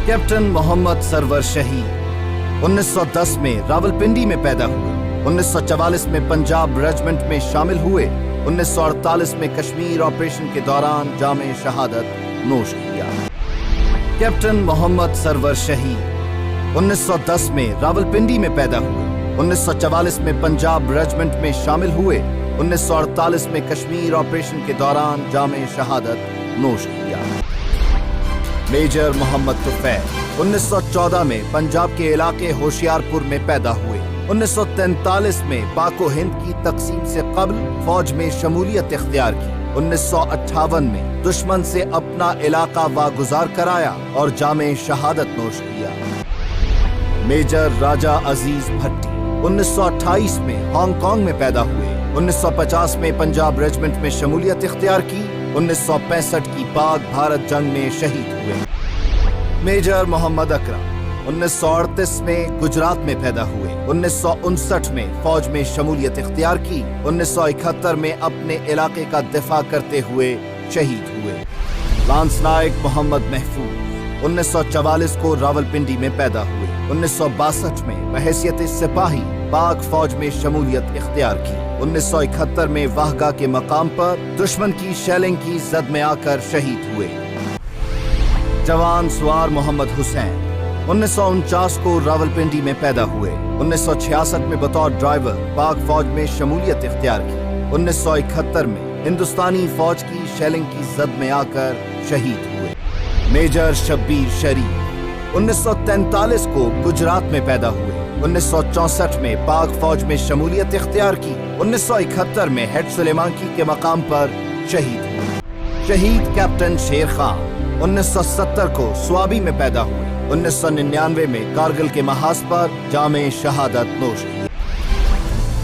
Captain Mohammad server शहीद 1910 में रावलपिंडी में पैदा हुए। 1944 में पंजाब रेजिमेंट में शामिल हुए। 1948 में कश्मीर ऑपरेशन के दौरान जामे शहादत नोश किया। कैप्टन मोहम्मद सरवर शहीद 1910 में रावलपिंडी में पैदा हुए। 1944 में पंजाब रेजिमेंट में शामिल हुए। 1948 में कश्मीर ऑपरेशन के दौरान जामे शहादत नोश किया। मेजर मोहम्मद तुफैल 1914 में पंजाब के इलाके होशियारपुर में पैदा हुए। 1943 में पाको हिंद की तकसीम से कब्ल फौज में शमूलियत इख्तियार की। 1958 में दुश्मन से अपना इलाका वागुजार कराया और जामे शहादत नोश किया। मेजर राजा अजीज भट्टी 1928 में हांगकांग में पैदा हुए। 1950 में पंजाब रेजिमेंट में शमूलियत इख्तियार की। 1965 की पाक भारत जंग में शहीद हुए। मेजर मोहम्मद अकरम 1938 में गुजरात में पैदा हुए। 1959 में फौज में शमूलियत इख्तियार की। 1971 में अपने इलाके का दिफा करते हुए शहीद हुए। लांस नायक मोहम्मद महफूज 1944 को रावलपिंडी में पैदा हुए। 1962 में बहैसियत सिपाही पाक फौज में शमूलियत इख्तियार की। 1971 में वाहगा के मकाम पर दुश्मन की शेलिंग की जद में आकर शहीद हुए। जवान सवार मोहम्मद हुसैन 1949 को रावलपिंडी में पैदा हुए। 1966 में बतौर ड्राइवर पाक फौज में शमूलियत इख्तियार की। 1971 में हिंदुस्तानी फौज की शेलिंग की जद में आकर शहीद हुए। मेजर शब्बीर शरीफ 1943 को गुजरात में पैदा हुए। 1964 में पाक फौज में शमूलियत इख्तियार की। 1971 में हेड सुलेमानी के मकाम पर शहीद हुए। शहीद कैप्टन शेर खान 1970 को स्वाबी में पैदा हुए। 1999 में कारगिल के महाज पर जामे शहादत नोश की।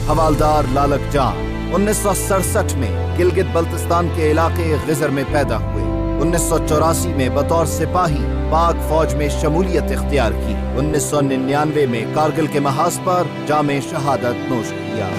हवालदार लालक जान 1967 में गिलगित बल्तिस्तान के इलाके गिजर में पैदा हुए। 1984 में बतौर सिपाही पाक फौज में शमूलियत इख्तियार की। 1999 में कारगिल के महाज पर जामे शहादत नोश किया।